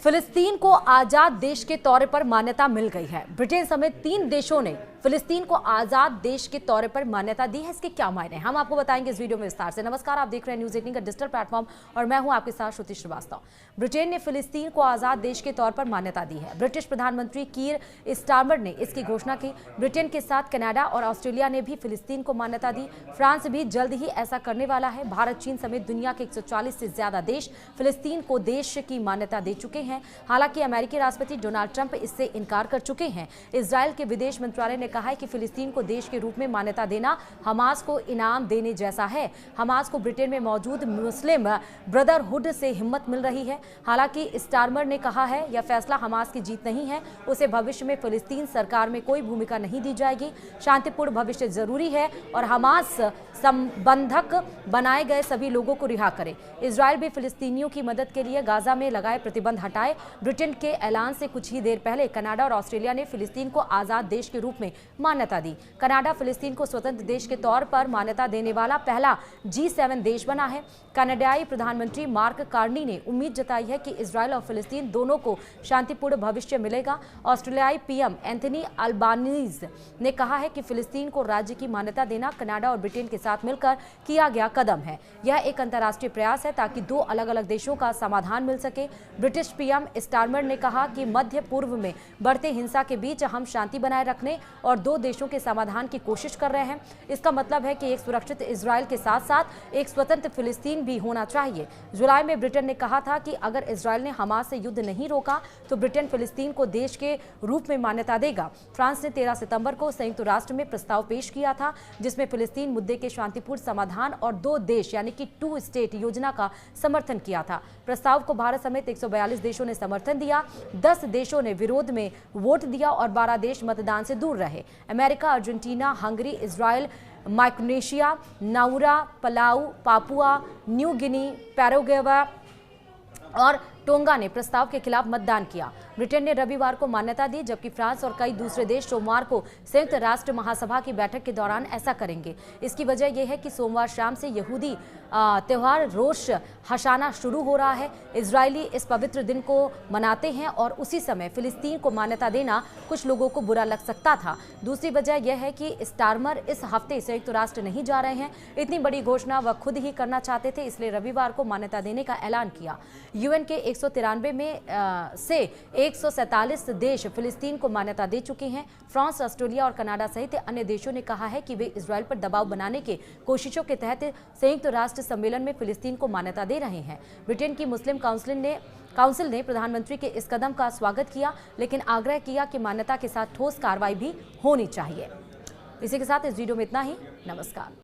फिलिस्तीन को आजाद देश के तौर पर मान्यता मिल गई है। ब्रिटेन समेत 3 देशों ने फिलिस्तीन को आजाद देश के तौर पर मान्यता दी है। इसके क्या मायने हैं हम आपको बताएंगे इस वीडियो में विस्तार से। नमस्कार, आप देख रहे हैं न्यूज 18 का डिजिटल प्लेटफॉर्म और मैं हूं आपके साथ श्रुति श्रीवास्तव। ब्रिटेन ने फिलिस्तीन को आजाद देश के तौर पर मान्यता दी है। ब्रिटिश प्रधानमंत्री कीर स्टारमर ने इसकी घोषणा की। ब्रिटेन के साथ कनाडा और ऑस्ट्रेलिया ने भी फिलिस्तीन को मान्यता दी। फ्रांस भी जल्द ही ऐसा करने वाला है। भारत, चीन समेत दुनिया के 140 से ज्यादा देश फिलिस्तीन को देश की मान्यता दे चुके हैं। हालांकि अमेरिकी राष्ट्रपति डोनाल्ड ट्रंप इससे इनकार कर चुके हैं। इजरायल के विदेश मंत्रालय ने कहा है कि फिलिस्तीन को देश के रूप में मान्यता देना हमास को इनाम देने जैसा है। हमास को ब्रिटेन में मौजूद मुस्लिम ब्रदरहुड से हिम्मत मिल रही है। हालांकि स्टारमर ने कहा है यह फैसला हमास की जीत नहीं है। उसे भविष्य में फिलिस्तीन सरकार में कोई भूमिका नहीं दी जाएगी। शांतिपूर्ण भविष्य जरूरी है और हमास संबंधक बनाए गए सभी लोगों को रिहा करे। इजरायल भी फिलिस्तीनियों की मदद के लिए गाजा में लगाए प्रतिबंध हटाए। ब्रिटेन के ऐलान से कुछ ही देर पहले कनाडा और ऑस्ट्रेलिया ने फिलिस्तीन को आजाद देश के रूप में मान्यता दी। कनाडा फिलिस्तीन को स्वतंत्र देश के तौर पर मान्यता देने वाला पहला G7 देश बना है। कनाडाई प्रधानमंत्री मार्क कार्नी ने उम्मीद जताई है कि इजरायल और फिलिस्तीन दोनों को शांतिपूर्ण भविष्य मिलेगा। ऑस्ट्रेलियाई पीएम एंथनी अल्बानीज ने कहा है कि फिलिस्तीन को राज्य की मान्यता देना कनाडा और ब्रिटेन के साथ मिलकर किया गया कदम है। यह एक अंतर्राष्ट्रीय प्रयास है ताकि 2 अलग-अलग देशों का समाधान मिल सके। ब्रिटिश पीएम स्टारमर ने कहा कि मध्य पूर्व में बढ़ते हिंसा के बीच हम शांति बनाए रखने और 2 देशों के समाधान की कोशिश कर रहे हैं। इसका मतलब है कि एक सुरक्षित इजरायल के साथ साथ एक स्वतंत्र फिलिस्तीन भी होना चाहिए। जुलाई में ब्रिटेन ने कहा था कि अगर इजरायल ने हमास से युद्ध नहीं रोका तो ब्रिटेन फिलिस्तीन को देश के रूप में मान्यता देगा। फ्रांस ने 13 सितंबर को संयुक्त राष्ट्र में प्रस्ताव पेश किया था जिसमें फिलिस्तीन मुद्दे के शांतिपूर्ण समाधान और 2 देश यानी कि 2 स्टेट योजना का समर्थन किया था। प्रस्ताव को भारत समेत 142 देशों ने समर्थन दिया। 10 देशों ने विरोध में वोट दिया और 12 देश मतदान से दूर रहे। America, Argentina, Hungary, Israel, Micronesia, Nauru, Palau, Papua New Guinea, Paraguay और टोंगा ने प्रस्ताव के खिलाफ मतदान किया। ब्रिटेन ने रविवार को मान्यता दी जबकि फ्रांस और कई दूसरे देश सोमवार को संयुक्त राष्ट्र महासभा की बैठक के दौरान ऐसा करेंगे। इसकी वजह यह है कि सोमवार शाम से यहूदी त्योहार रोश हशाना शुरू हो रहा है। इजरायली इस पवित्र दिन को मनाते हैं और उसी समय फिलिस्तीन को मान्यता देना कुछ लोगों को बुरा लग सकता था। दूसरी वजह यह है कि स्टारमर इस हफ्ते संयुक्त राष्ट्र नहीं जा रहे हैं। इतनी बड़ी घोषणा वह खुद ही करना चाहते थे, इसलिए रविवार को मान्यता देने का ऐलान किया। यूएन के 193 में से 147 देश फिलिस्तीन को मान्यता दे चुके हैं। फ्रांस, ऑस्ट्रेलिया और कनाडा सहित अन्य देशों ने कहा है कि वे इजरायल पर दबाव बनाने के कोशिशों के तहत संयुक्त राष्ट्र सम्मेलन में फिलिस्तीन को मान्यता दे रहे हैं। ब्रिटेन की मुस्लिम काउंसिल ने प्रधानमंत्री के इस कदम का स्वागत किया लेकिन आग्रह किया कि मान्यता के साथ ठोस कार्रवाई भी होनी चाहिए। इसी के साथ इस वीडियो में इतना ही। नमस्कार।